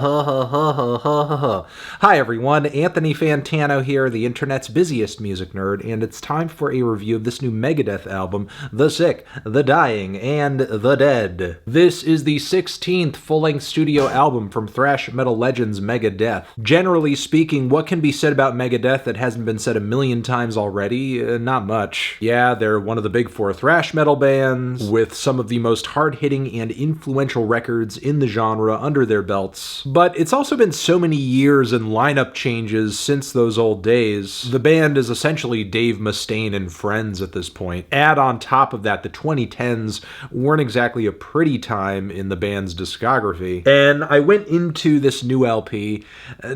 Ha ha ha ha ha ha ha. Hi everyone, Anthony Fantano here, the internet's busiest music nerd, and it's time for a review of this new Megadeth album, The Sick, The Dying, and The Dead. This is the 16th full-length studio album from thrash metal legends Megadeth. Generally speaking, what can be said about Megadeth that hasn't been said a million times already? Not much. Yeah, they're one of the big four thrash metal bands, with some of the most hard-hitting and influential records in the genre under their belts. But it's also been so many years and lineup changes since those old days. The band is essentially Dave Mustaine and friends at this point. Add on top of that, the 2010s weren't exactly a pretty time in the band's discography. And I went into this new LP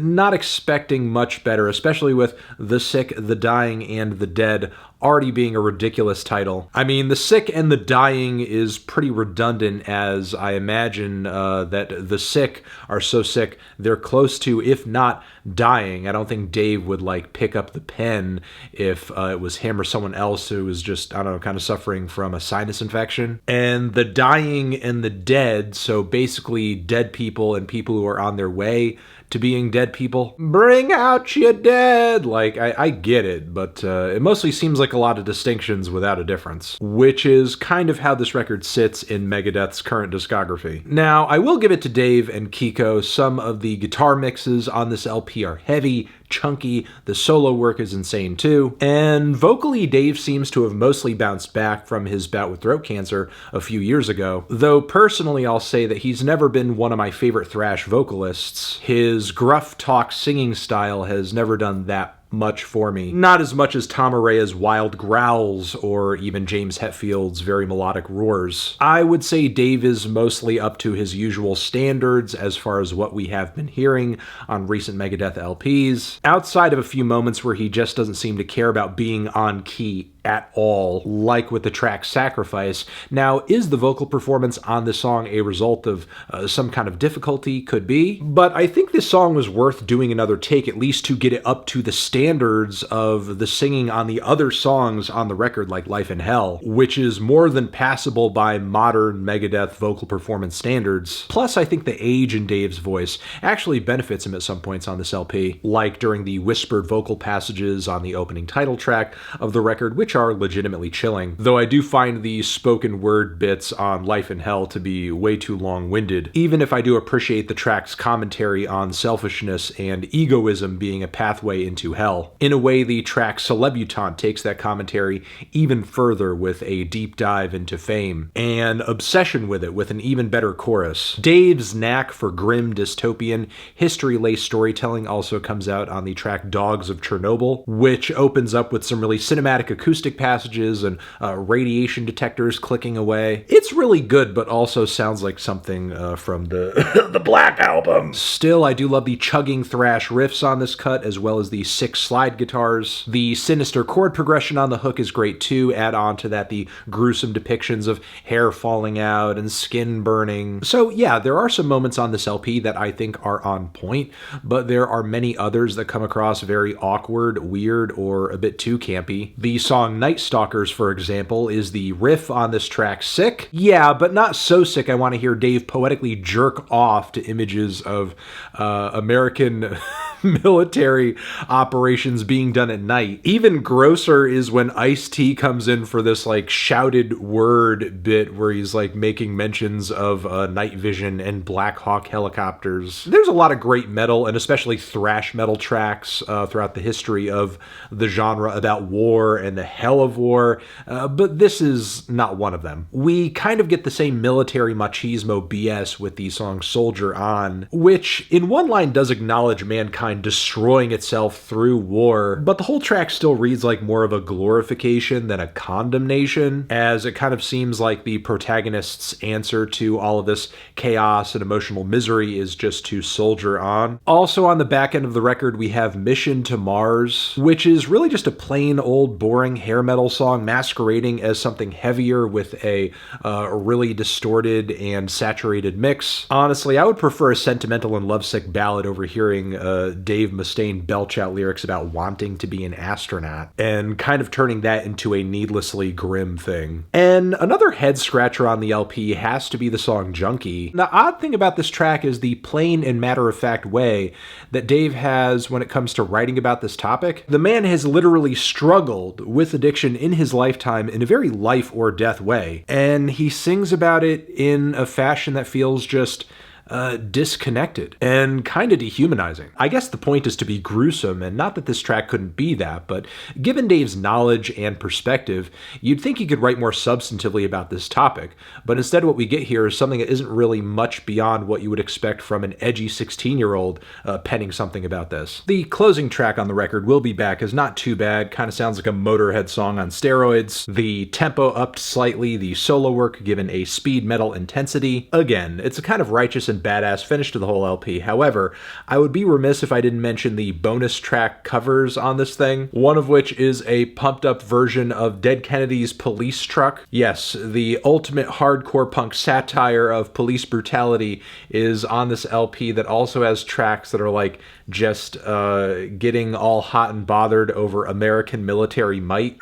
not expecting much better, especially with The Sick, The Dying, and The Dead already being a ridiculous title. I mean, The Sick and The Dying is pretty redundant, as I imagine that the sick are so sick they're close to, if not dying. I don't think Dave would pick up the pen if it was him or someone else who was just, I don't know, kind of suffering from a sinus infection. And The Dying and The Dead, so basically dead people and people who are on their way to being dead people. Bring out your dead! I get it, but it mostly seems like a lot of distinctions without a difference, which is kind of how this record sits in Megadeth's current discography. Now, I will give it to Dave and Kiko. Some of the guitar mixes on this LP are heavy, chunky, the solo work is insane too, and vocally Dave seems to have mostly bounced back from his bout with throat cancer a few years ago, though personally I'll say that he's never been one of my favorite thrash vocalists. His gruff talk singing style has never done that much for me. Not as much as Tom Araya's wild growls or even James Hetfield's very melodic roars. I would say Dave is mostly up to his usual standards as far as what we have been hearing on recent Megadeth LPs, outside of a few moments where he just doesn't seem to care about being on key at all, like with the track Sacrifice. Now, is the vocal performance on this song a result of some kind of difficulty? Could be. But I think this song was worth doing another take, at least to get it up to the standards of the singing on the other songs on the record, like Life in Hell, which is more than passable by modern Megadeth vocal performance standards. Plus, I think the age in Dave's voice actually benefits him at some points on this LP, like during the whispered vocal passages on the opening title track of the record, which are legitimately chilling, though I do find the spoken word bits on Life in Hell to be way too long-winded, even if I do appreciate the track's commentary on selfishness and egoism being a pathway into hell. In a way, the track CELEBUTANTE takes that commentary even further with a deep dive into fame, and obsession with it with an even better chorus. Dave's knack for grim dystopian, history-laced storytelling also comes out on the track Dogs of Chernobyl, which opens up with some really cinematic acoustic passages and radiation detectors clicking away. It's really good, but also sounds like something from the the Black Album. Still, I do love the chugging thrash riffs on this cut, as well as the sick slide guitars. The sinister chord progression on the hook is great too. Add on to that the gruesome depictions of hair falling out and skin burning. So yeah, there are some moments on this LP that I think are on point, but there are many others that come across very awkward, weird, or a bit too campy. The song Night Stalkers, for example, is the riff on this track sick? Yeah, but not so sick I want to hear Dave poetically jerk off to images of American military operations being done at night. Even grosser is when Ice-T comes in for this shouted word bit where he's making mentions of night vision and Black Hawk helicopters. There's a lot of great metal, and especially thrash metal tracks throughout the history of the genre about war and the hell of war, but this is not one of them. We kind of get the same military machismo BS with the song Soldier On, which in one line does acknowledge mankind destroying itself through war, but the whole track still reads like more of a glorification than a condemnation, as it kind of seems like the protagonist's answer to all of this chaos and emotional misery is just to soldier on. Also on the back end of the record, we have Mission to Mars, which is really just a plain old boring hair metal song masquerading as something heavier with a really distorted and saturated mix. Honestly, I would prefer a sentimental and lovesick ballad over hearing Dave Mustaine belch out lyrics about wanting to be an astronaut, and kind of turning that into a needlessly grim thing. And another head scratcher on the LP has to be the song Junkie. The odd thing about this track is the plain and matter-of-fact way that Dave has when it comes to writing about this topic. The man has literally struggled with addiction in his lifetime in a very life or death way, and he sings about it in a fashion that feels just disconnected and kind of dehumanizing. I guess the point is to be gruesome, and not that this track couldn't be that, but given Dave's knowledge and perspective, you'd think he could write more substantively about this topic, but instead what we get here is something that isn't really much beyond what you would expect from an edgy 16-year-old penning something about this. The closing track on the record, We'll Be Back, is not too bad, kind of sounds like a Motorhead song on steroids. The tempo upped slightly, the solo work given a speed metal intensity. Again, it's a kind of righteous and badass finish to the whole LP. However, I would be remiss if I didn't mention the bonus track covers on this thing, one of which is a pumped up version of Dead Kennedy's Police Truck. Yes, the ultimate hardcore punk satire of police brutality is on this LP that also has tracks that are like just getting all hot and bothered over American military might.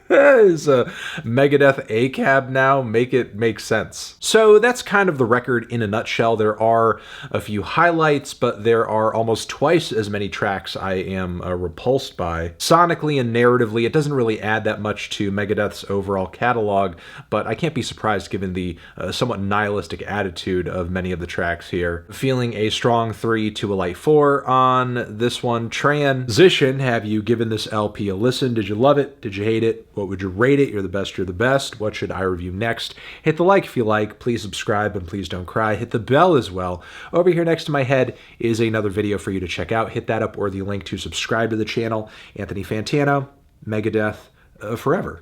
Is a Megadeth ACAB now? Make it make sense. So that's kind of the record in a nutshell. There are a few highlights, but there are almost twice as many tracks I am repulsed by. Sonically and narratively, it doesn't really add that much to Megadeth's overall catalog, but I can't be surprised given the somewhat nihilistic attitude of many of the tracks here. Feeling a strong 3 to a light 4 on this one. Transition, have you given this LP a listen? Did you love it? Did you hate it? What would you rate it? You're the best, you're the best. What should I review next? Hit the like if you like. Please subscribe and please don't cry. Hit the bell as well. Over here next to my head is another video for you to check out. Hit that up or the link to subscribe to the channel. Anthony Fantano, Megadeth, forever.